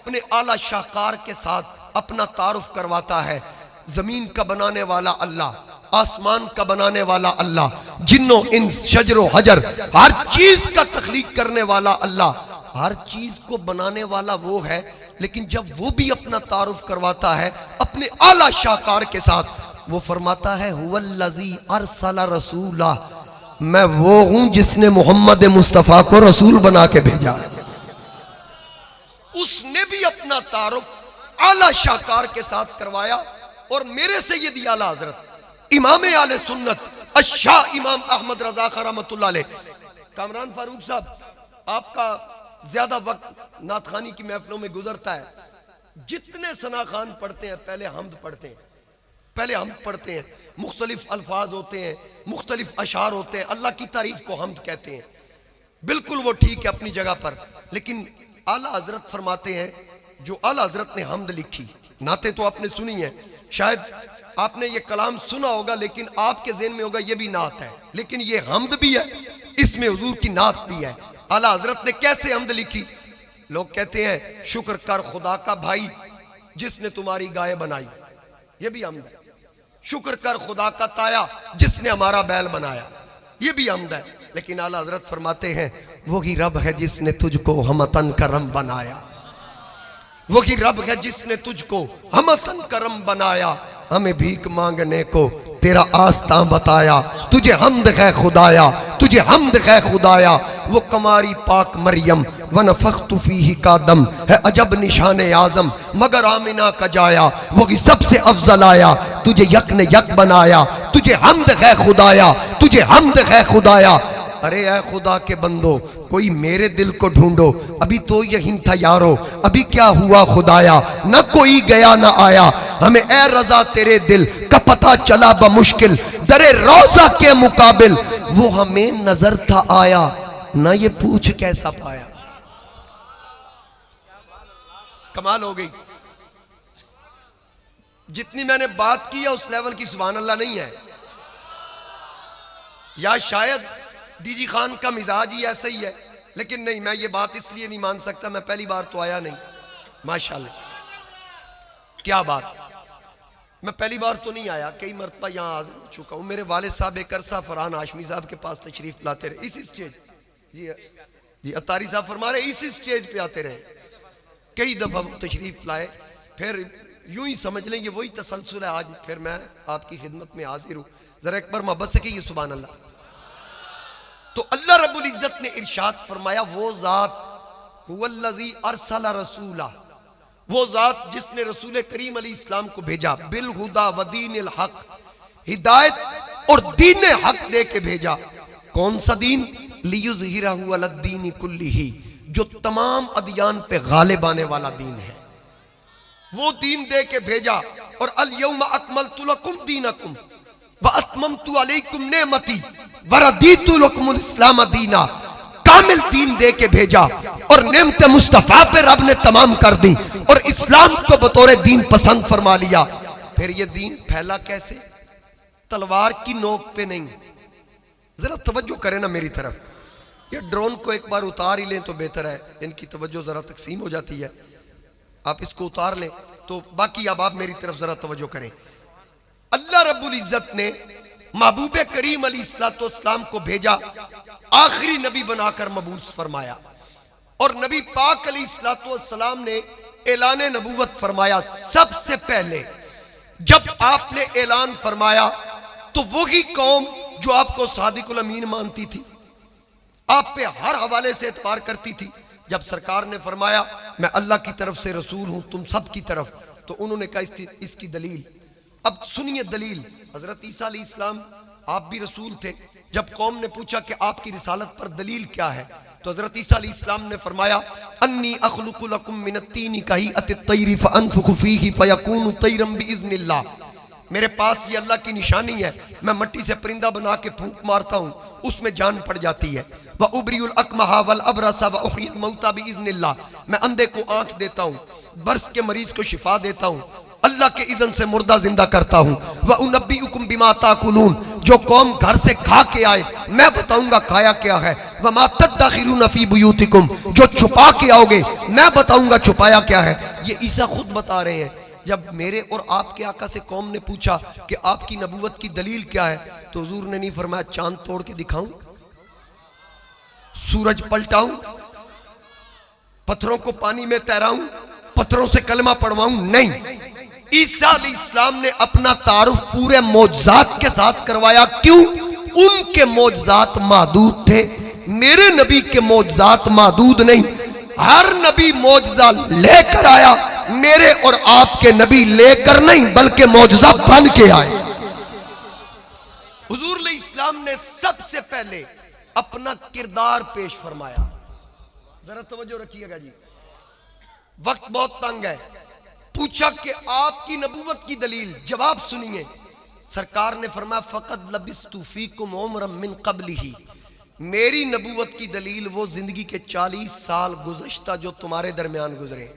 अपने आला शाहकार के साथ अपना तारुफ करवाता है। जमीन का बनाने वाला अल्लाह, आसमान का बनाने वाला अल्लाह, जिन्नों इन शजरो हजर हर चीज का तख्लीक करने वाला अल्लाह, हर चीज को बनाने वाला वो है। लेकिन जब वो भी अपना तारुफ करवाता है अपने आला शाहकार के साथ, वो फरमाता है हुवल्लज़ी अरसला रसूला, मैं वो हूं जिसने मोहम्मद मुस्तफा को रसूल बना के भेजा। उसने भी अपना तारुफ आला शाहकार के साथ करवाया। और मेरे सैयदी आला हजरत इमाम आले सुन्नत अशाह इमाम अहमद रजा खान रहमतुल्लाह अलैह, कामरान फारूक साहब, आपका ज्यादा वक्त नातखानी की महफिलों में गुजरता है। जितने सना खान पढ़ते हैं पहले हमद पढ़ते हैं, पहले हम पढ़ते हैं, मुख्तलिफ अल्फाज होते हैं, मुख्तलिफ अशार होते हैं, अल्लाह की तारीफ को हमद कहते हैं। बिल्कुल वो ठीक है अपनी जगह पर। लेकिन आला हजरत फरमाते हैं, जो आला हजरत ने हमद लिखी, नाते तो आपने सुनी है, शायद आपने ये कलाम सुना होगा, लेकिन आपके ज़हन में होगा ये भी नात है, लेकिन ये हमद भी है, इसमें हुजूर की नात भी है। आला हजरत ने कैसे हमद लिखी? लोग कहते हैं शुक्र कर खुदा का भाई जिसने तुम्हारी गाय बनाई, ये भी हमद है। शुक्र कर खुदा का ताया जिसने हमारा बैल बनाया, ये भी हमद है। लेकिन आला हजरत फरमाते हैं वही रब है जिसने तुझको हमतन करम बनाया, वही रब है जिसने तुझको हमतन करम बनाया, हमें भीख मांगने को तेरा आस्था बताया, तुझे हमद है खुदाया, तुझे हमद है खुदाया। वो कमारी पाक मरियम वनफख्तु फीही का दम है अजब निशान आजम, मगर आमिना का जाया वही सबसे अफजल आया, तुझे यक ने यक बनाया, तुझे हमद है खुदाया, तुझे हमद है खुदाया। अरे ऐ खुदा के बंदो, कोई मेरे दिल को ढूंढो, अभी तो यही था यारो, अभी क्या हुआ खुदाया, न कोई गया न आया, हमें ऐ रजा तेरे दिल का पता चला बमुश्किल, दरे रोजा के मुकाबिल वो हमें नजर था आया, ना ये पूछ कैसा पाया। कमाल हो गई। जितनी मैंने बात की है उस लेवल की सुभान अल्लाह नहीं है, या शायद डीजी खान का मिजाज ही ऐसा ही है। लेकिन नहीं, मैं ये बात इसलिए नहीं मान सकता, मैं पहली बार तो आया नहीं। माशाल्लाह, क्या बात, मैं पहली बार तो नहीं आया, कई मरतबा यहाँ हाजिर हो चुका हूँ। मेरे वालिद साहब एक अरसा फरहान हाशमी साहब के पास तशरीफ लाते रहे, इसी स्टेज, जी अतारी साहब फरमा रहे इसी स्टेज पे आते रहे, कई दफा तशरीफ लाए। फिर यूं ही समझ लें ये वही तसलसल है, आज फिर मैं आपकी खिदमत में हाजिर हूँ। जरा एक बार मोहब्बत से कहिए सुभान अल्लाह। तो अल्लाह रब्बुल इज्जत ने इरशाद फरमाया, वो जात हुवल्लज़ी अरसला रसूला, वो जात जिसने रसूल करीम अलैहिस्सलाम को भेजा, बिल हुदा व दीनिल हक, हिदायत और दीन हक दे के भेजा। कौन सा दीन? लियुज़हिरहु अलद्दीनि कुल्लिही, जो तमाम अदियान पे गालिब आने वाला दीन है, वो दीन दे के भेजा। और अल यौम अकमलतु लकुम दीनकुम व अतममतु अलैकुम नेमती व रदीतु लकुमुल इस्लाम दीना, कामिल दीन दे के भेजा और नेमत मुस्तफा पे रब ने तमाम कर दी और इस्लाम को बतौर दीन पसंद फरमा लिया। फिर ये दीन फैला कैसे? तलवार की नोक पे नहीं। जरा तवज्जो करें ना मेरी तरफ, ये ड्रोन को एक बार उतार ही लें तो बेहतर है, इनकी तवज्जो जरा तकसीम हो जाती है। आप इसको उतार लें तो बाकी अब आप मेरी तरफ जरा तवज्जो करें। अल्लाह रब्बुल इज्जत ने महबूब करीम अलैहिस्सलाम को भेजा, आखिरी नबी बनाकर मबूस फरमाया, और नबी पाक अलैहिस्सलाम ने ऐलान नबूवत फरमाया। सबसे पहले जब आपने ऐलान फरमाया तो वही कौम जो आपको सादिकुल अमीन मानती थी, आप पे हर हवाले से एतबार करती थी, जब सरकार ने फरमाया मैं अल्लाह की तरफ से रसूल हूं तुम सब की तरफ, तो उन्होंने कहा इसकी दलील। अब सुनिए दलील। हजरत ईसा अलैहिस्सलाम आप भी रसूल थे, जब कौम ने पूछा कि आपकी रिसालत पर दलील क्या है, तो हजरत ईसा अलैहिस्सलाम ने फरमाया अन्नी अखलुकु लकुम मिनत्तीनी कहिअतित तैरी फअनफुखु फीही फयकूनु तैरम बिइज़्निल्लाह, मेरे पास ये अल्लाह की निशानी है, मैं मिट्टी से परिंदा बना के फूंक मारता हूँ, उसमें जान पड़ जाती है। व उबरियुल अकमहा वल अबरसा व उहयिल मौता बिइज़्निल्लाह, मैं अंधे को आंख देता हूँ, बर्स के मरीज को शिफा देता हूँ, अल्लाह के इज़्न से मुर्दा जिंदा करता हूँ। व उनब्बिउकुम बिमा ताकुलून, जो कौम घर से खा के आए मैं बताऊंगा खाया क्या है, वमा तद्दाखिरून फी बुयूतिकुम, जो छुपा के आओगे मैं बताऊंगा छुपाया क्या है। ये ईसा खुद बता रहे हैं। जब मेरे और आपके आका से कौम ने पूछा कि आपकी नबूवत की दलील क्या है, तो हुजूर ने नहीं फरमाया चांद तोड़ के दिखाऊं, सूरज पलटाऊं, पत्थरों को पानी में तैराऊं, पत्थरों से कलमा पढ़वाऊं। नहीं, ईसा अलैहिस्सलाम ने अपना तारुफ पूरे मौजज़ात के साथ करवाया। क्यों? उनके मौजज़ात महदूद थे, मेरे नबी के मौजज़ात महदूद नहीं। हर नबी मौजज़ा लेकर आया, मेरे और आपके नबी लेकर नहीं बल्कि मौजज़ा बन के आए। हुजूर अलैहिस्सलाम ने सबसे पहले अपना किरदार पेश फरमाया। जरा तवज्जो रखिएगा जी, वक्त बहुत तंग है। पूछा कि आपकी नबूवत की दलील, जवाब सुनिए। सरकार ने फरमाया फ़क़द लबिस्तु फ़ीकुम उम्रन मिन क़ब्लिही, मेरी नबूवत की दलील वो जिंदगी के 40 साल गुज़श्ता जो तुम्हारे दरमियान गुजरे।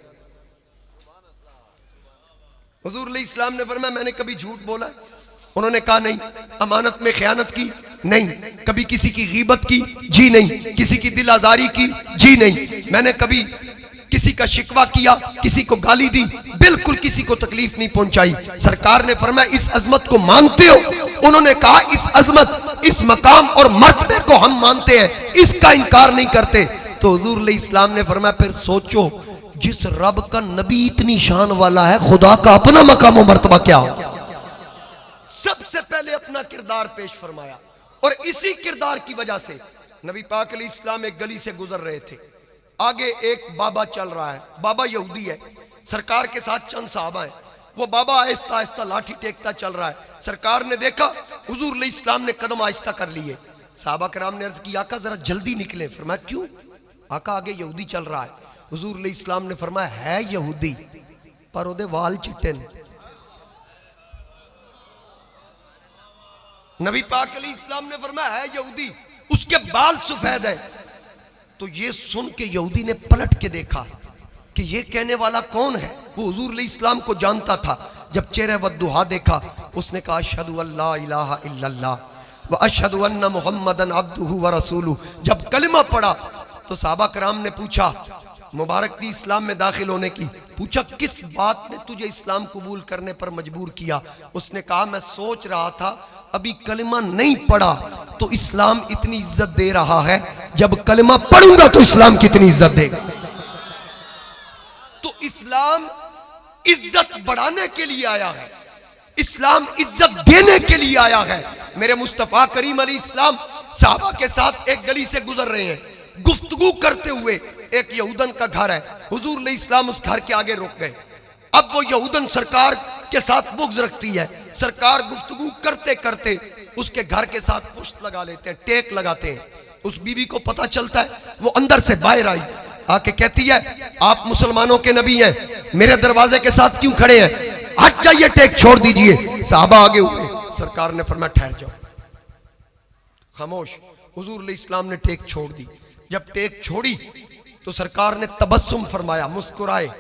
हुजूर अलैहिस्सलाम ने फरमाया मैंने कभी झूठ बोला? उन्होंने कहा नहीं। अमानत में खयानत की? नहीं। कभी किसी की गीबत की? जी नहीं। किसी की दिल आजारी की? जी नहीं। मैंने कभी किसी का शिकवा किया, किसी को गाली दी? बिल्कुल किसी को तकलीफ नहीं पहुंचाई। सरकार ने फरमाया इस अजमत को मानते हो? उन्होंने कहा इस अजमत, इस मकाम और मर्तबे को हम मानते हैं, इसका इनकार नहीं करते। तो हुजूर अलैहिस्सलाम ने फरमाया फिर सोचो, जिस रब का नबी इतनी शान वाला है, खुदा का अपना मकाम और मर्तबा क्या हो। सबसे पहले अपना किरदार पेश फरमाया, और इसी किरदार की वजह से नबी पाक अलैहिस्सलाम एक गली से गुजर रहे थे। आगे एक बाबा चल रहा है, बाबा यहूदी है, सरकार के साथ चंद साहबा हैं। वो बाबा आहिस्ता आहिस्ता लाठी टेकता चल रहा है। सरकार ने देखा, हुजूर अलैहिस्सलाम ने कदम आहिस्ता कर लिए। साहबा कराम ने अर्ज की आका जरा जल्दी निकले। फरमाया क्यों? आका आगे यहूदी चल रहा है। हुजूर अलैहिस्सलाम ने फरमाया है यहूदी पर ओदे वाल चिट्टे ने। नबी पाक अलैहिस्सलाम ने फरमाया है यहूदी, उसके बाल सफेद है। तो ये सुन के यहूदी ने पलट के देखा कि ये कहने वाला कौन है। वो हुजूर अलैहिस्सलाम को जानता था। जब चेहरे वद्दुहा देखा, उसने कहा अशहदु अल्ला इलाहा इल्लल्लाह व अशहदु अन्ना मुहम्मदन अब्दुहु व रसूलुहु। जब कलिमा पढ़ा तो साहबा कराम ने पूछा, मुबारक दी इस्लाम में दाखिल होने की, पूछा किस बात ने तुझे इस्लाम कबूल करने पर मजबूर किया? उसने कहा मैं सोच रहा था अभी कलिमा नहीं पढ़ा तो इस्लाम इतनी इज्जत दे रहा है, जब कलिमा पढ़ूंगा तो इस्लाम कितनी इज्जत देगा। तो इस्लाम इज्जत बढ़ाने के लिए आया है, इस्लाम इज्जत देने के लिए आया है। मेरे मुस्तफा करीम अलैहिस्सलाम साहबा के साथ एक गली से गुजर रहे हैं, गुफ्तगू करते हुए। एक यहूदन का घर है, हुजूर अलैहिस्सलाम उस घर के आगे रुक गए। अब वो यहूदन सरकार के साथ बुग़्ज़ रखती है। सरकार गुफ्तगू करते करते उसके घर के साथ पुश्त लगा लेते हैं, टेक लगाते हैं। उस बीवी को पता चलता है, वो अंदर से बाहर आई, आके कहती है आप मुसलमानों के नबी हैं, मेरे दरवाजे के साथ क्यों खड़े हैं? हट जाइए, टेक छोड़ दीजिए। साहबा आगे हुए। सरकार ने फरमाया ठहर जाओ, खामोश। हुजूर अलैहिस्सलाम ने टेक छोड़ दी। जब टेक छोड़ी तो सरकार ने तबस्सुम फरमाया, मुस्कुराए।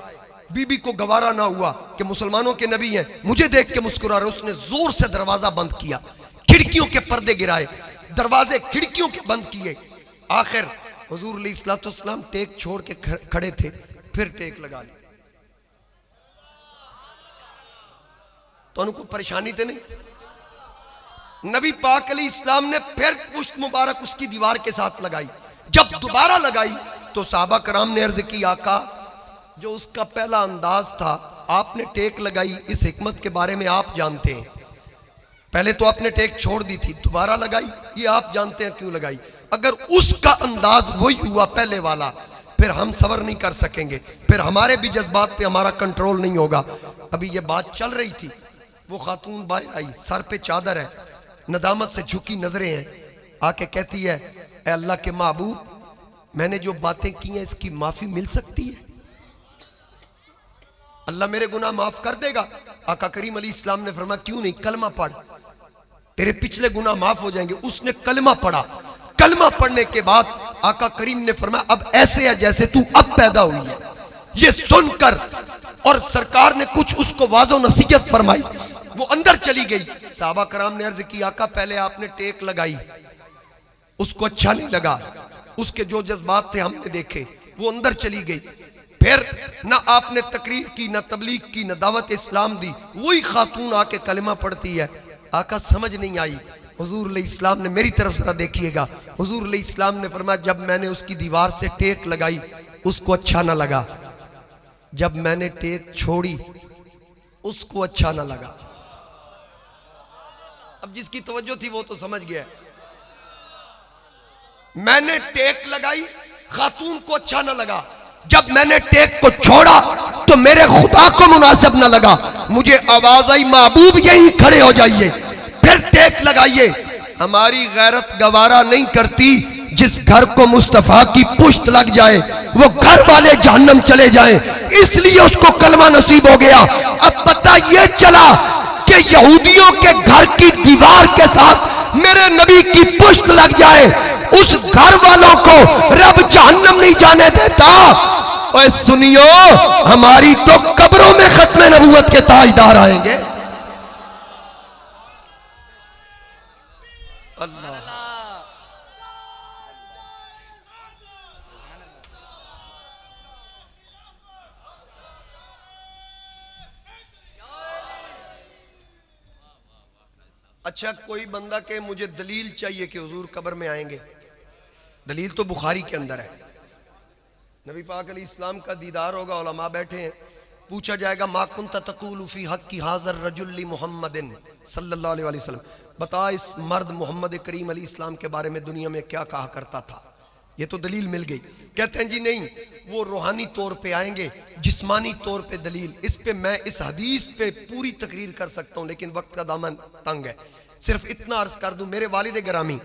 बीबी को गवारा ना हुआ कि मुसलमानों के नबी हैं, मुझे देख के मुस्कुरा रहे। उसने जोर से दरवाजा बंद किया, खिड़कियों के पर्दे गिराए, दरवाजे खिड़कियों के बंद किए। आखिर हुजूर अलैहिस्सलाम टेक छोड़ के खड़े थे, फिर टेक लगा ली। तो उनको परेशानी तो नहीं? नबी पाक अलैहिस्सलाम ने फिर पुश्त मुबारक उसकी दीवार के साथ लगाई। जब दोबारा लगाई तो साहबा कराम ने अर्ज की आका, जो उसका पहला अंदाज था, आपने टेक लगाई, इस हिकमत के बारे में आप जानते हैं। पहले तो आपने टेक छोड़ दी थी, दोबारा लगाई, ये आप जानते हैं क्यों लगाई। अगर उसका अंदाज वही हुआ पहले वाला, फिर हम सबर नहीं कर सकेंगे, फिर हमारे भी जज्बात पे हमारा कंट्रोल नहीं होगा। अभी ये बात चल रही थी, वो खातून बाहर आई, सर पे चादर है, नदामत से झुकी नजरें हैं, आके कहती है ए अल्लाह के महबूब, मैंने जो बातें की हैं इसकी माफी मिल सकती है? अल्लाह मेरे गुनाह माफ कर देगा? आका करीम अलैहिस्सलाम ने फरमाया क्यों नहीं, कलमा पढ़, तेरे पिछले गुनाह माफ हो जाएंगे। उसने कलमा पढ़ा। कलमा पढ़ने के बाद आका करीम ने फरमाया अब ऐसे है जैसे तू अब पैदा हुई है। ये सुनकर और सरकार ने कुछ उसको वाज़ो नसीहत फरमाई, वो अंदर चली गई। साहबा कराम ने अर्ज की आका पहले आपने टेक लगाई, उसको अच्छा नहीं लगा, उसके जो जज्बात थे हमने देखे, वो अंदर चली गई। फिर ना आपने तकरीर की, ना तबलीग की, ना दावत इस्लाम दी। वही खातून आके कलमा पढ़ती है। आका समझ नहीं आई। हुजूर अलैहिस्सलाम ने, मेरी तरफ जरा देखिएगा, हुजूर अलैहिस्सलाम ने फरमाया जब मैंने उसकी दीवार से टेक लगाई उसको अच्छा ना लगा, जब मैंने टेक छोड़ी उसको अच्छा ना लगा। अब जिसकी तवज्जो थी वो तो समझ गया। मैंने टेक लगाई, खातून को अच्छा ना लगा, जब मैंने टेक को छोड़ा तो मेरे खुदा को मुनासिब ना लगा। मुझे आवाज आई महबूब यहीं खड़े हो जाइए, फिर टेक लगाइए। हमारी गैरत गवारा नहीं करती जिस घर को मुस्तफा की पुश्त लग जाए वो घर वाले जहन्नम चले जाएं, इसलिए उसको कलमा नसीब हो गया। अब पता ये चला कि यहूदियों के घर की दीवार के साथ मेरे नबी की पुश्त लग जाए, उस घर वालों को रब जहन्नम नहीं जाने देता। और सुनियो, हमारी तो कब्रों में खत्म नबूवत के ताजदार आएंगे। अल्लाह अच्छा, कोई बंदा के मुझे दलील चाहिए कि हुजूर कब्र में आएंगे। दलील तो बुखारी के अंदर है। नबी पाक अलैहिस्सलाम का दीदार होगा, उलमा बैठे हैं, पूछा जाएगा मा कुंत तक़ूलु फी हक़्क़ि हाज़र रजुल मुहम्मदिन सल्लल्लाहु अलैहि वसल्लम, बता इस मर्द मोहम्मद करीम अलैहिस्सलाम के बारे में दुनिया में क्या कहा करता था। ये तो दलील मिल गई। कहते हैं जी नहीं, वो रूहानी तौर पे आएंगे, जिस्मानी तौर पे दलील। इस पे मैं इस हदीस पे पूरी तकरीर कर सकता हूँ, लेकिन वक्त का दामन तंग है। सिर्फ इतना अर्ज कर दूं, मेरे वालिद गिरामी,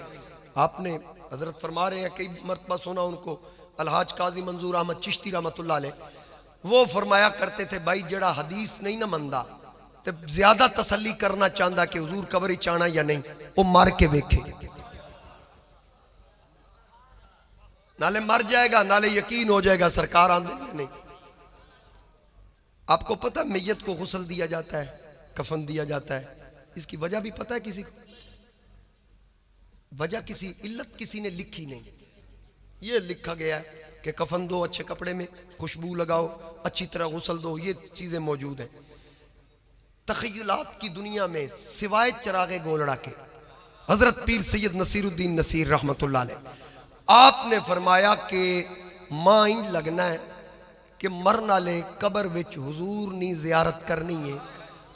आपने हजरत फरमा रहे हैं, कई मरतबा सुना उनको, अलहाज काजी मंजूर अहमद चिश्ती रहमतुल्लाह अलैह, वो फरमाया करते थे भाई जेड़ा हदीस नहीं ना मनदा ते ज्यादा तसल्ली करना चाहता कि हुजूर कब्र च आना या नहीं, वो मर के वेखे, नाले मर जाएगा नाले यकीन हो जाएगा सरकार आंदे नहीं। आपको पता मैयत को गुस्ल दिया जाता है, कफन दिया जाता है, इसकी वजह भी पता है किसी को? वजह किसी इल्लत किसी ने लिखी नहीं, ये लिखा गया है कि कफन दो, अच्छे कपड़े में खुशबू लगाओ, अच्छी तरह गुस्ल दो, ये चीजें मौजूद हैं। तखय्युलात की दुनिया में सिवाय चरागे गोलड़ा के हजरत पीर सैयद नसीरुद्दीन नसीर रहमतुल्लाह अलैह, आपने फरमाया कि मां इंज लगना है कि मरन वाले कबर विच हुजूर नी जियारत करनी है।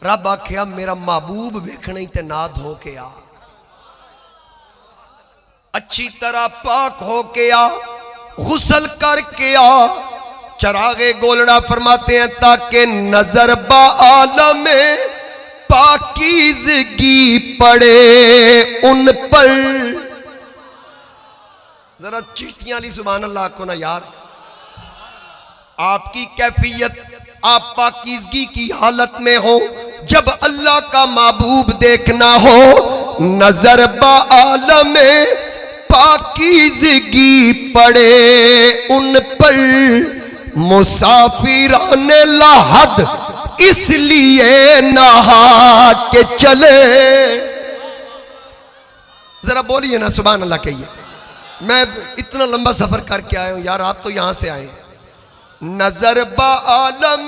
रब आख्या मेरा महबूब वेखना ही ते ना धो के आ, अच्छी तरह पाक हो के आ, गुस्ल करके आ। चरागे गोलड़ा फरमाते हैं ताकि नजर बा आलम पाकीज़गी पड़े उन पर। जरा चिश्तियां अली सुभान अल्लाह को ना यार, आपकी कैफियत आप पाकीज़गी की हालत में हो, जब अल्लाह का महबूब देखना हो, नजर बा आलम पाकीज़गी पड़े उन पर, मुसाफिराने लाहद इसलिए नहा के चले। जरा बोलिए ना सुभान अल्लाह कहिए। मैं इतना लंबा सफर करके आया हूं यार, आप तो यहां से आए। नजर बा आलम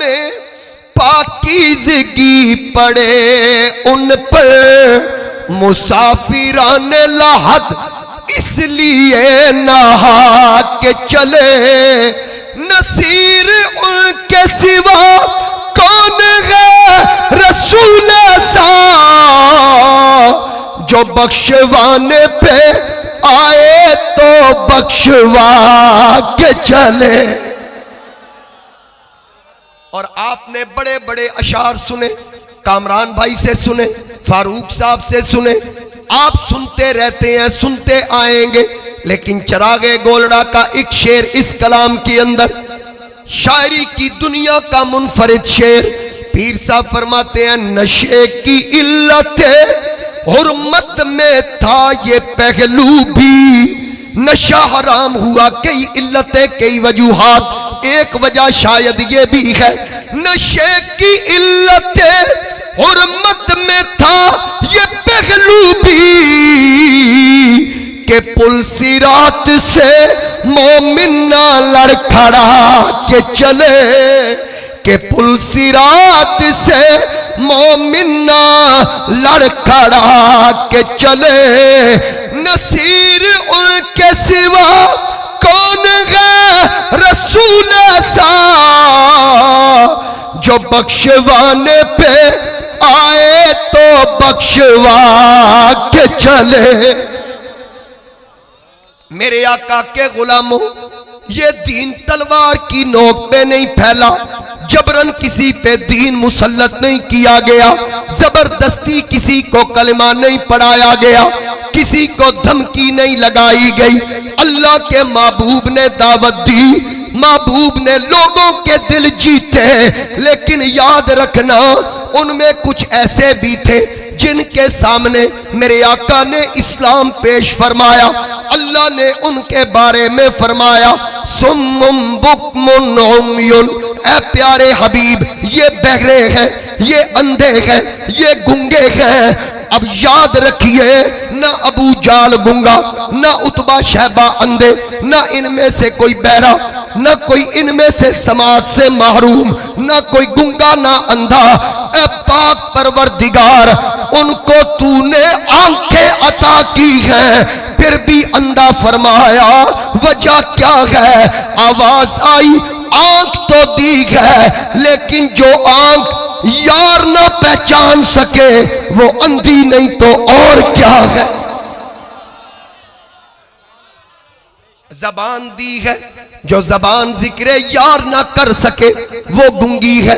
पाकीज़गी पड़े उन पर, मुसाफिराने लाहद इसलिए नहा के चले। नसीर उनके सिवा कौन है रसूल सा, जो बख्शवाने पे आए तो बख्शवा के चले। और आपने बड़े बड़े अशार सुने, कामरान भाई से सुने, फारूक साहब से सुने, आप सुनते रहते हैं, सुनते आएंगे। लेकिन चरागे गोलड़ा का एक शेर इस कलाम के अंदर, शायरी की दुनिया का मुनफरिद शेर, पीर साहब फरमाते हैं नशे की इल्लत हुर्मत में था ये पहलू भी, नशा हराम हुआ कई इल्लतें कई वजूहात, एक वजह शायद ये भी है नशे की इल्लतें हुर्मत में था ये पहलू भी, के पुल सिरात से मोमिन ना लड़खड़ा के चले, के पुल सिरात से मोमिन ना लड़खड़ा के चले। नसीर उनके सिवा कौन है रसूल ऐसा, जो बख्शवाने पे आए तो बख्शवा के चले। मेरे आका के गुलामों, ये दीन तलवार की नोक पे नहीं फैला, जबरन किसी पे दीन मुसल्लत नहीं किया गया, जबरदस्ती किसी को कलमा नहीं पढ़ाया गया, किसी को धमकी नहीं लगाई गई। अल्लाह के महबूब ने दावत दी, महबूब ने लोगों के दिल जीते, लेकिन याद रखना उनमें कुछ ऐसे भी थे जिनके सामने मेरे आका ने इस्लाम पेश फरमाया। अल्लाह ने उनके बारे में फरमाया, सुम्मुम बुक्मुन उम्युन, ऐ प्यारे हबीब ये बहरे हैं, ये अंधे हैं, ये गुंगे हैं। अब याद रखिए, ना अबू जाल गुंगा, ना उतबा शहबा अंधे, ना इनमें से कोई बहरा, ना कोई इनमें से समाज से महरूम, ना कोई गुंगा ना अंधा। ए पाक परवरदिगार, उनको तूने आंखें अता की हैं, फिर भी अंधा फरमाया, वजह क्या है? आवाज आई, आंख तो दी है, लेकिन जो आंख यार ना पहचान सके वो अंधी नहीं तो और क्या है। जबान दी है, जो जबान जिक्र यार ना कर सके वो गूंगी है।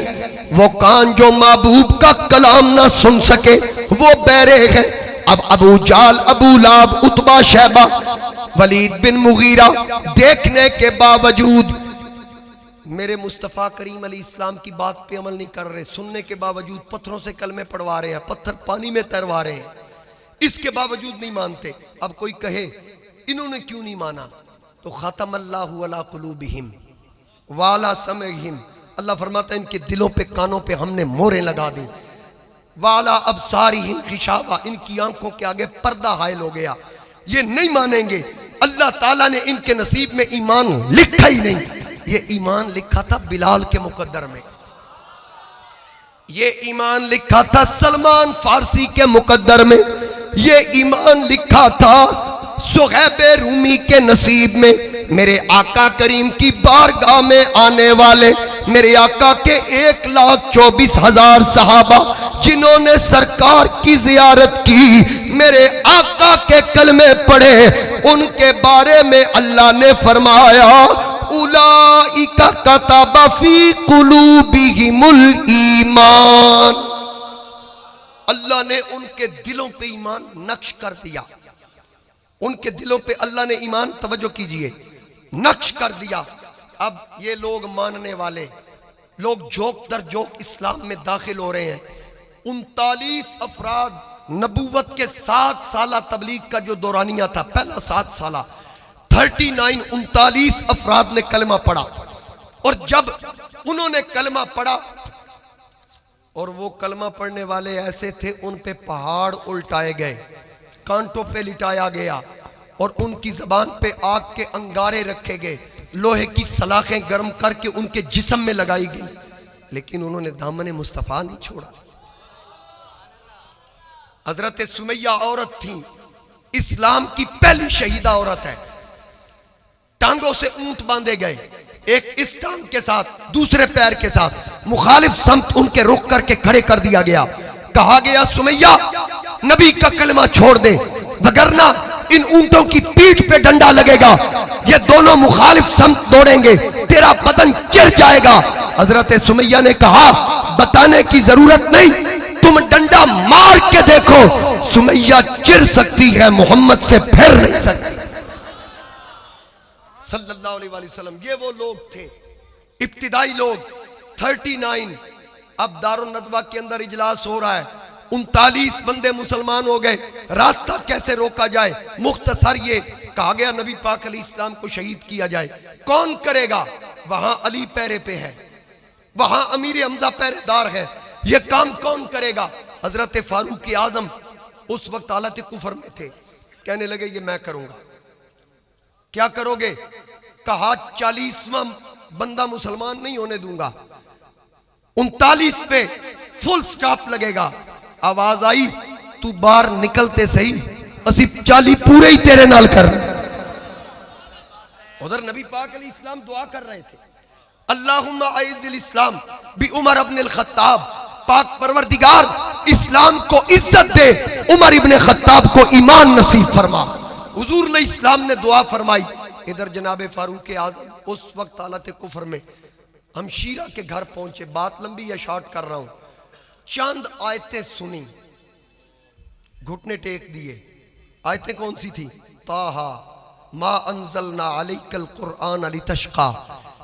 वो कान जो महबूब का कलाम ना सुन सके वो बहरे है। अब अबू जाल, अबू लाब, उतबा शैबा, वलीद बिन मुगीरा देखने के बावजूद मेरे मुस्तफ़ा करीम अली इस्लाम की बात पे अमल नहीं कर रहे, सुनने के बावजूद पत्थरों से कलमे पढ़वा रहे हैं, पत्थर पानी में तैरवा रहे हैं, इसके बावजूद नहीं मानते। अब कोई कहे इन्होंने क्यों नहीं माना, तो ख़तमल्लाहु अला क़ुलूबिहिम वाला समइहिम, अल्लाह फरमाता है इनके दिलों पे कानों पे हमने मोहरें लगा दी। वाला अबसारिहिम गिशावा, इनकी आंखों के आगे पर्दा हायल हो गया, ये नहीं मानेंगे। अल्लाह ताला ने इनके नसीब में ईमान लिखा ही नहीं। ये ईमान लिखा था बिलाल के मुकद्दर में, ये ईमान लिखा था सलमान फारसी के मुकद्दर में, ये ईमान लिखा था सुहैब रूमी के नसीब में। मेरे आका करीम की बारगाह में आने वाले मेरे आका के 1,24,000 सहाबा जिन्होंने सरकार की जियारत की, मेरे आका के कलमे पढ़े, उनके बारे में अल्लाह ने फरमाया, उलाइका कतबा फी कुलूबिहिमुल ईमान, अल्लाह ने उनके दिलों पे ईमान नक्श कर दिया। उनके दिलों पे अल्लाह ने ईमान, तवज्जो कीजिए, नक्श कर दिया। अब ये लोग मानने वाले लोग जोक दर जोक इस्लाम में दाखिल हो रहे हैं। 39 अफराद नबूवत के 7 साला तबलीग का जो दौरानिया था, पहला 7 साला 39 अफराद ने कलमा पढ़ा। और जब उन्होंने कलमा पढ़ा, और वो कलमा पढ़ने वाले ऐसे थे, उन पे पहाड़ उल्टाए गए, कांटों पे लिटाया गया, और उनकी जबान पे आग के अंगारे रखे गए, लोहे की सलाखें गर्म करके उनके जिस्म में लगाई गई, लेकिन उन्होंने दामन मुस्तफा नहीं छोड़ा। हजरत सुमैया औरत थी, इस्लाम की पहली शहीदा औरत है। टांगों से ऊंट बांधे गए, एक इस टांग के साथ दूसरे पैर के साथ मुखालिफ समत उनके रुख करके खड़े कर दिया गया। कहा गया सुमैया नबी का कलमा छोड़ दे, वगरना इन ऊंटों की पीठ पे डंडा लगेगा, ये दोनों मुखालिफ समत दौड़ेंगे, तेरा बदन चिर जाएगा। हजरत सुमैया ने कहा बताने की जरूरत नहीं, तुम डंडा मार के देखो, सुमैया चिर सकती है, मोहम्मद से फिर नहीं सकती सल्लल्लाहु अलैहि वसल्लम। ये वो लोग थे, इब्तिदाई लोग 39। अब दारुल नदवा के अंदर इजलास हो रहा है, 39 बंदे मुसलमान हो गए, रास्ता कैसे रोका जाए। मुख्तसर ये कहा गया नबी पाक अलैहि इस्लाम को शहीद किया जाए। कौन करेगा? वहां अली पैरे पे है, वहां अमीर हमजा पहरेदार है, ये काम कौन करेगा? हजरत फारूक आजम उस वक्त हालत कुफर में थे, कहने लगे ये मैं करूंगा। क्या करोगे? कहा 40वां बंदा मुसलमान नहीं होने दूंगा, 39 पे फुल स्टॉप लगेगा। आवाज आई तू बाहर निकलते सही, असी 40 पूरे ही तेरे नाल कर। उधर नबी पाक अलैहि इस्लाम दुआ कर रहे थे, अल्लाहुम्मा आइज़िल इस्लाम बि उमर इब्न अल खत्ताब, पाक परवरदिगार इस्लाम को इज्जत दे, उमर इब्न खत्ताब को ईमान नसीब फरमा। हुजूर ने इस्लाम ने दुआ फरमाई। इधर जनाबे फारूक आजम उस वक्त हालत कुफर में हम शीरा के घर पहुंचे। बात लंबी या शॉर्ट कर रहा हूं। चंद आयतें सुनी, घुटने टेक दिए। आयतें कौन सी थी? ताहा मा अंज़लना अलैकल कुरआन लितशक़ा,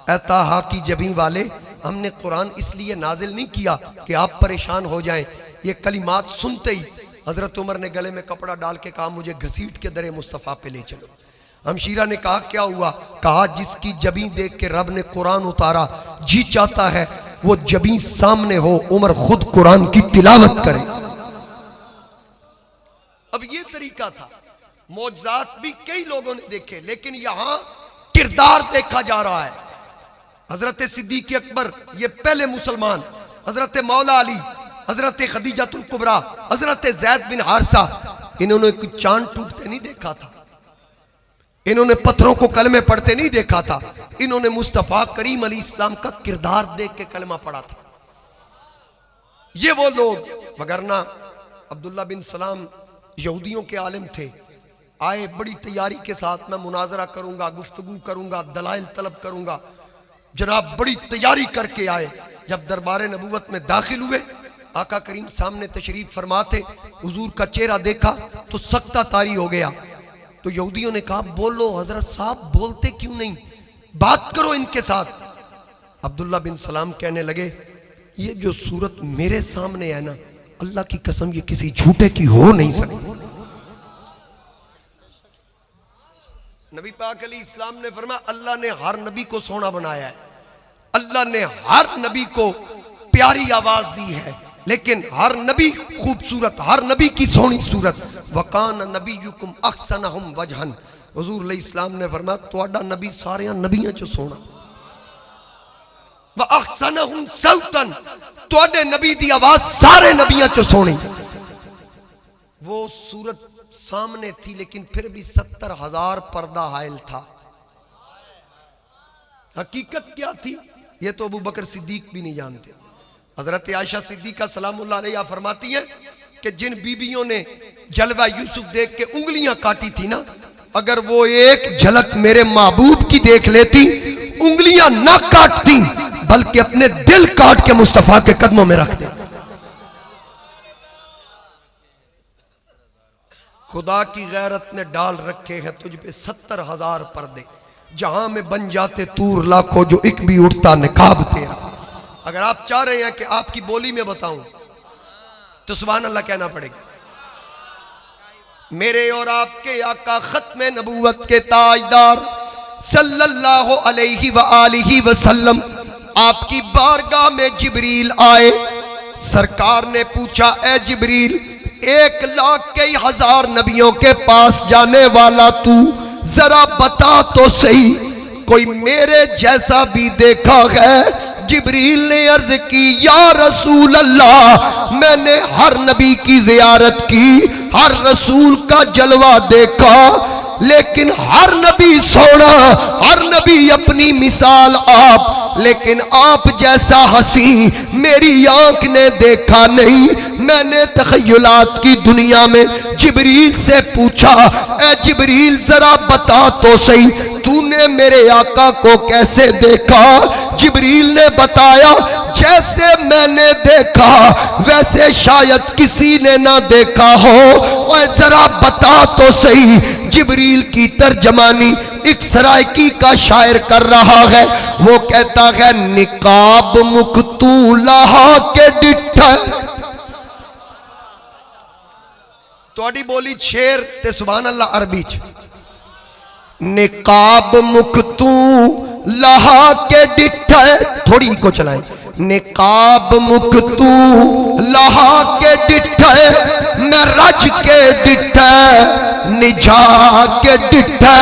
ऐ ताहा की जबी वाले, हमने कुरान इसलिए नाजिल नहीं किया कि आप परेशान हो जाएं। ये कलिमात सुनते ही हजरत उमर ने गले में कपड़ा डाल के कहा मुझे घसीट के दरे मुस्तफ़ा पे ले चलो। हमशीरा ने कहा क्या हुआ? कहा जिसकी जबी देख के रब ने कुरान उतारा, जी चाहता है वो जबी सामने हो, उमर खुद कुरान की तिलावत करे। अब ये तरीका था। मौजज़ात भी कई लोगों ने देखे, लेकिन यहां किरदार देखा जा रहा है। हजरत सिद्दीक अकबर ये पहले मुसलमान, हजरत मौला अली, हजरत खदीजतुल कुबरा, हजरत जैद बिन हारिसा, इन्होंने कुछ चांद टूटते नहीं देखा था, इन्होंने पत्थरों को कलमे पढ़ते नहीं देखा था, इन्होंने मुस्तफ़ा करीम अलैहि इस्लाम का किरदार देख के कलमा पढ़ा था। ये वो लोग, वगरना अब्दुल्ला बिन सलाम यहूदियों के आलिम थे, आए बड़ी तैयारी के साथ, मैं मुनाजरा करूंगा, गुफ्तगू करूंगा, दलाइल तलब करूंगा। जनाब बड़ी तैयारी करके आए। जब दरबार नबूवत में दाखिल हुए, आका करीम सामने तशरीफ फरमाते, हुजूर का चेहरा देखा तो सख्ता तारी हो गया। तो यहूदियों ने कहा बोलो हजरत साहब, बोलते क्यों नहीं, बात करो इनके साथ। अब्दुल्ला बिन सलाम कहने लगे ये जो सूरत मेरे सामने है ना, अल्लाह की कसम ये किसी झूठे की हो नहीं सकती। नबी पाक अलैहि इस्लाम ने फरमाया अल्लाह ने हर नबी को सोना बनाया है, अल्लाह ने हर नबी को प्यारी आवाज दी है, लेकिन हर नबी खूबसूरत, हर नबी की सोनी सूरत। वकान नबीयुकुम अहसनहुम वजहन, हुजूर अलैहि इस्लाम ने फरमाया तुहाडा नबी सारे नबियां चो सोना। व अहसनहुम सौतन, तुहाडे नबी दी आवाज सारे नबियां चो सोनी। वो सूरत सामने थी, लेकिन फिर भी 70,000 पर्दा हायल था। हकीकत क्या थी ये तो अबू बकर सिद्दीक भी नहीं जानते। हजरत आयशा सिद्दीका सलामुल्लाह अलैहा फरमाती है कि जिन बीबियों ने जलवा यूसुफ देख के उंगलियां काटी थी ना, अगर वो एक झलक मेरे महबूब की देख लेती, उंगलियां ना काटती बल्कि अपने दिल काट के मुस्तफा के कदमों में रख दे। खुदा की गैरत ने डाल रखे हैं तुझ पे 70,000 पर्दे, जहां में बन जाते तूर लाखों, जो एक भी उठता निकाब तेरा। अगर आप चाह रहे हैं कि आपकी बोली में बताऊं तो सुभान अल्लाह कहना पड़ेगा। मेरे और आपके आका खत्मे नबूवत के ताजदार सल्लल्लाहु अलैहि व आलिहि वसल्लम, आपकी बारगाह में जिब्रील आए। सरकार ने पूछा ए जिब्रील, 1,01,000 नबियों के पास जाने वाला तू, जरा बता तो सही कोई मेरे जैसा भी देखा है? जिब्रील ने अर्ज की या रसूल अल्लाह, मैंने हर नबी की जियारत की, हर रसूल का जलवा देखा, लेकिन हर नबी सोना, हर नबी अपनी मिसाल आप, लेकिन आप जैसा हसी मेरी आंख ने देखा नहीं। मैंने तखय्युलात की दुनिया में जिब्रील से पूछा ए जिब्रील जरा बता तो सही तूने मेरे आका को कैसे देखा? जिब्रील ने बताया जैसे मैंने देखा वैसे शायद किसी ने ना देखा हो, और जरा बता तो सही। जिब्रील की तर्जमानी एक सरायकी का शायर कर रहा है, वो कहता है निकाब मुक्तू लहा के डिठा। तोड़ी बोली शेर ते सुभान अल्लाह अरबी च, निकाब मुक्तू लहा के डिठा, थोड़ी को चलाएं, निकाब मुक्तू लहा के डिठा, मैं रज के डिठा निजा के डिठा,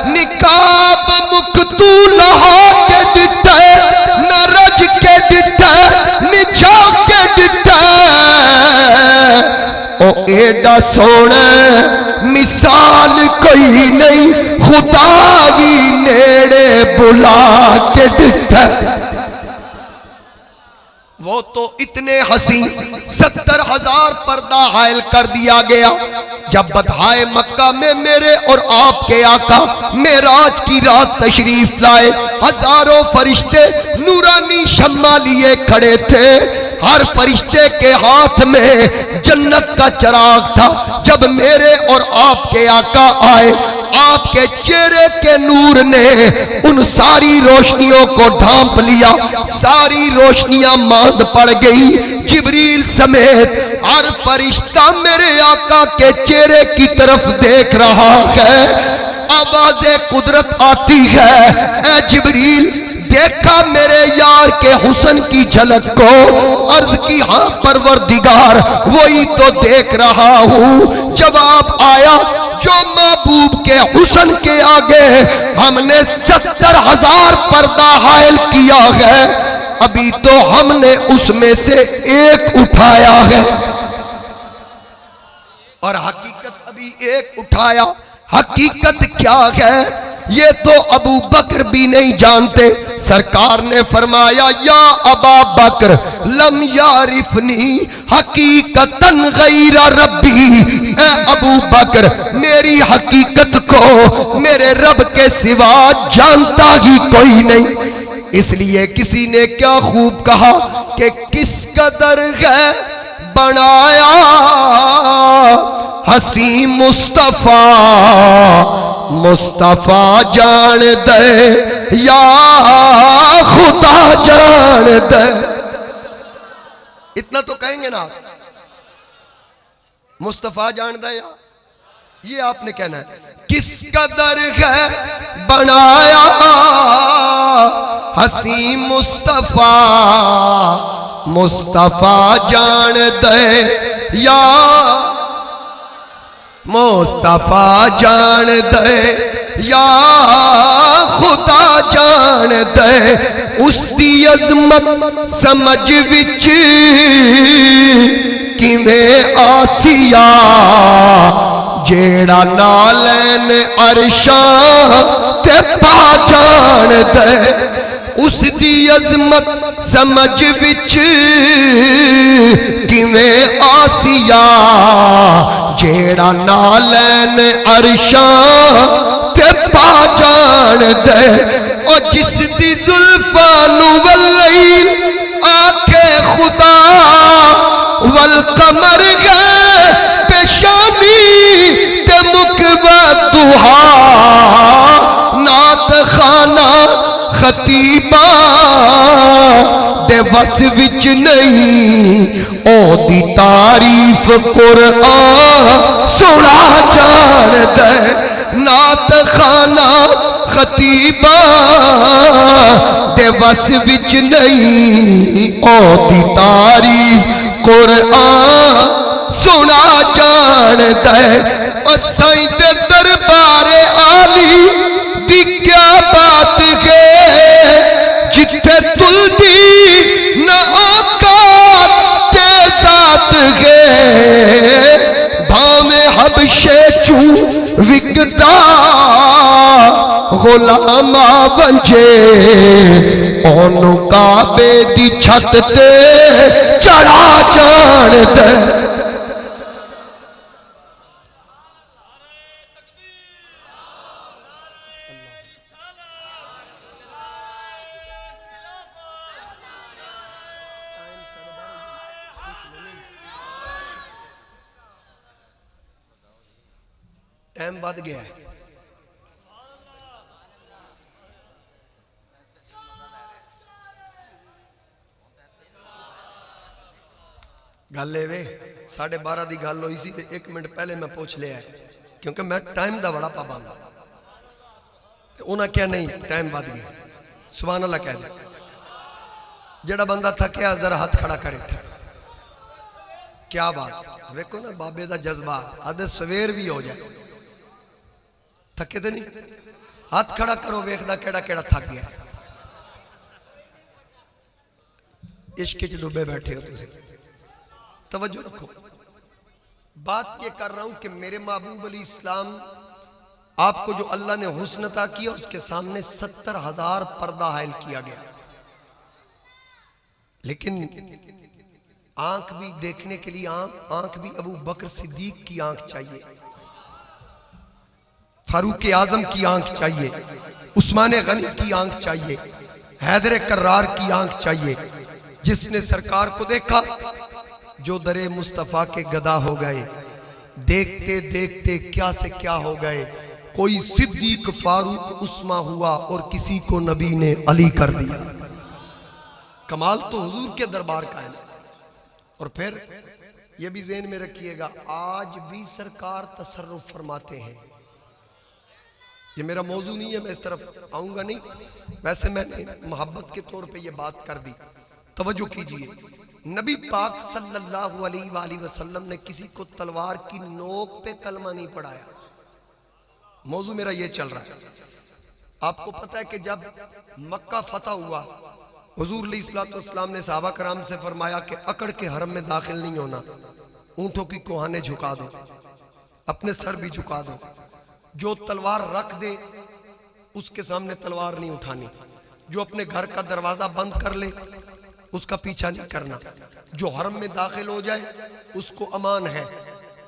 निकाब मुक्तू तू लहा के दिता मैं रज के दिता निछा के दिता ओ एडा सोना मिसाल कोई नहीं खुदा भी नेड़े बुला के दिता वो तो इतने हसी 70,000 पर्दा हायल कर दिया गया जब बधाए मक्का में मेरे और आपके आका मेराज की रात तशरीफ लाए। हजारों फरिश्ते नूरानी शम्मा लिए खड़े थे, हर फरिश्ते के हाथ में जन्नत का चिराग था। जब मेरे और आपके आका आए, आपके चेहरे के नूर ने उन सारी रोशनियों को ढांप लिया, सारी रोशनियां मांद पड़ गई। जिब्रील समेत हर फरिश्ता मेरे आका के चेहरे की तरफ देख रहा है। आवाज़े कुदरत आती है, ए जिब्रील देखा मेरे यार के हुस्न की झलक को। अर्ज की हाँ परवरदिगार वही तो देख रहा हूँ। जवाब आया जो महबूब के हुस्न के आगे हमने 70,000 पर्दा हायल किया है, अभी तो हमने उसमें से एक उठाया है और हकीकत अभी एक उठाया। हकीकत क्या है ये तो अबू बकर भी नहीं जानते। सरकार ने फरमाया या अबा बकर लम यारिफनी हकीकतन गैरा रब्बी, ए अबू बकर मेरी हकीकत को मेरे रब के सिवा जानता ही कोई नहीं। इसलिए किसी ने क्या खूब कहा कि किस कदर है बनाया हसी मुस्तफा, मुस्तफा जान दे या खुदा जान दे। इतना तो कहेंगे ना, मुस्तफा जान दे या ये आपने कहना है। किस कदर है बनाया हसी मुस्तफा, मुस्तफा जान दे या मुस्तफा जान दे या खुदा जान दे। उसकी अजमत समझ विच किवें आसिया, जेड़ा नालैन अरशां ते पा जान दे। उसकी अजमत समझ विच किवें आसिया, जेड़ा नालैन अरशां ते पा जान दे। और जिस दी जुल्फां नू वल्लैल आखे खुदा वल कमर गए पेशानी ते मुकबा दुहा, नात खाना खतीबा दे बस विच नहीं ओ दी तारीफ कुरआन सुना जान दे। नात खाना खतीबा दे बस विच नहीं ओ दी तारीफ कुरआन सुना जान दे। ओ साईं दे दरबारे आली दी क्या बात है, जिथे तुलदी न औकात ते जात है। भावे हबशे चू विकदा गुलामा बंजे, ओनू काबे दी छत ते चढ़ा जान दे। टाइम बढ़ गया है। गल वे 12:30 की गल हुई सी, 1 मिनट पहले मैं पूछ लिया है क्योंकि मैं टाइम का बड़ा पाबंद। उन्हें क्या नहीं टाइम बढ़ गया। सुभान अल्लाह कह दे। जेड़ा बंदा थकिया जरा हाथ खड़ा करे। क्या बात वेखो ना बाबे का जज्बा। आधे सवेर भी हो जाए थके तो नहीं, हाथ खड़ा करो, वेखदा केड़ा केड़ा थक गया। इश्क च डूबे बैठे हो तुसी। तवज्जो रखो, बात ये कर रहा हूं कि मेरे महबूब अली इस्लाम आपको जो अल्लाह ने हुस्न अता किया उसके सामने 70,000 पर्दा हायल किया गया, लेकिन आंख भी देखने के लिए आंख भी अबू बकर सिद्दीक की आंख चाहिए, फारूक आजम की आंख चाहिए, उस्मान गनी की आंख चाहिए, हैदर कर्रार की आंख चाहिए। जिसने सरकार को देखा जो दरे मुस्तफा के गदा हो गए, देखते देखते क्या से क्या हो गए। कोई सिद्दीक फारूक उस्मा हुआ और किसी को नबी ने अली कर दिया। कमाल तो हुजूर के दरबार का है। और फिर यह भी ज़हन में रखिएगा, आज भी सरकार तसर्रुफ फरमाते हैं। ये मेरा मौजू नहीं है, मैं इस तरफ आऊंगा नहीं, वैसे मैंने मोहब्बत के तौर पे ये बात कर दी। तवज्जो कीजिए, नबी पाक सल्लल्लाहु अलैहि वसल्लम ने किसी को तलवार की नोक पे कलमा नहीं पढ़ाया। मौजू मेरा ये चल रहा है। आपको पता है कि जब मक्का फतह हुआ, हुजूर अलैहिस्सलाम ने सहाबा कराम से फरमाया कि अकड़ के हरम में दाखिल नहीं होना, ऊंटों की कोहाने झुका दो, अपने सर भी झुका दो, जो तलवार रख दे उसके सामने तलवार नहीं उठानी, जो अपने घर का दरवाजा बंद कर ले उसका पीछा नहीं करना, जो हरम में दाखिल हो जाए उसको अमान है।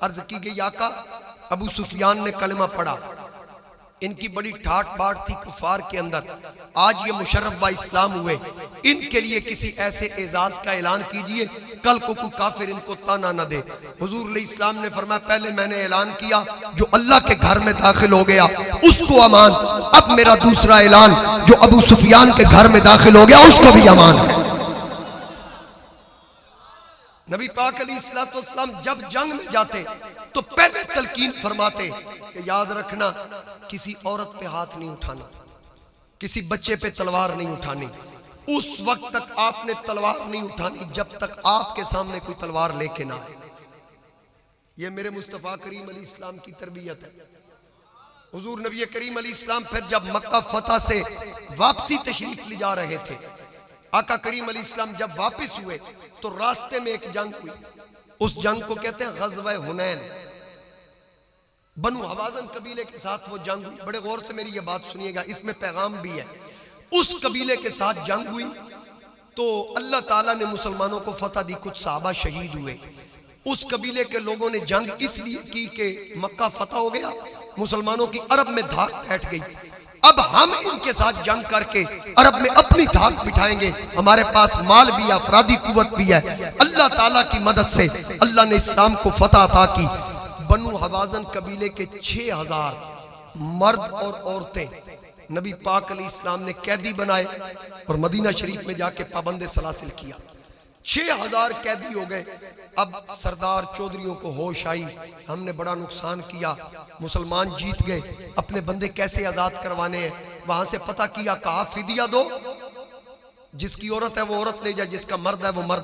अर्ज की गई आका, अबू सुफियान ने कलमा पढ़ा, इनकी बड़ी ठाट बाट थी कुफार के अंदर। आज ये मुशर्रफ बा इस्लाम हुए, इनके लिए किसी ऐसे एजाज का ऐलान कीजिए कल को कोई काफिर इनको ताना न दे। हुजूर अलैहिस्सलाम ने फरमाया, पहले मैंने ऐलान किया जो अल्लाह के घर में दाखिल हो गया उसको अमान, अब मेरा दूसरा ऐलान जो अबू सुफियान के घर में दाखिल हो गया उसको भी अमान है। नबी पाक अलैहिस्सलाम जब जंग में जाते तो पहले तलकीन फरमाते कि याद रखना किसी औरत पे हाथ नहीं उठाना, किसी बच्चे पे तलवार नहीं उठानी। उस वक्त तक आपने तलवार नहीं उठानी जब तक आपके सामने कोई तलवार लेके ना आए। ये मेरे मुस्तफा करीम अलैहिस्सलाम की तरबियत है। हुजूर नबी करीम अलैहिस्सलाम फिर जब मक्का फतह से वापसी तशरीफ ले जा रहे थे, आका करीम अलैहिस्सलाम जब वापस हुए तो रास्ते में एक जंग हुई। उस जंग को कहते हैं ग़ज़वा हुनैन। बनु हवाज़न कबीले के साथ वो जंग हुई। बड़े गौर से मेरी ये बात सुनिएगा, इसमें पैगाम भी है। उस कबीले के साथ जंग हुई तो अल्लाह ताला ने मुसलमानों को फतह दी, कुछ सहाबा शहीद हुए। उस कबीले के लोगों ने जंग इसलिए की कि मक्का फतह हो गया, मुसलमानों की अरब में धाक बैठ गई, अब हम इनके साथ जंग करके अरब में अपनी धाक बिठाएंगे, हमारे पास माल भी है, अफरादी कुव्वत भी है। अल्लाह ताला की मदद से अल्लाह ने इस्लाम को फतह अता की। बनु हवाज़न कबीले के 6000 मर्द और औरतें नबी पाक अलैहिस्सलाम ने कैदी बनाए और मदीना शरीफ में जाके पाबंदे सलासिल किया। 6000 कैदी हो गए। अब सरदार चौधरियों को होश आई, हमने बड़ा नुकसान किया, मुसलमान जीत गए, अपने बंदे कैसे आजाद करवाने हैं। वहां से पता किया, कहा फिदिया दो, जिसकी औरत है वो औरत ले जाए, जिसका मर्द है वो मर्द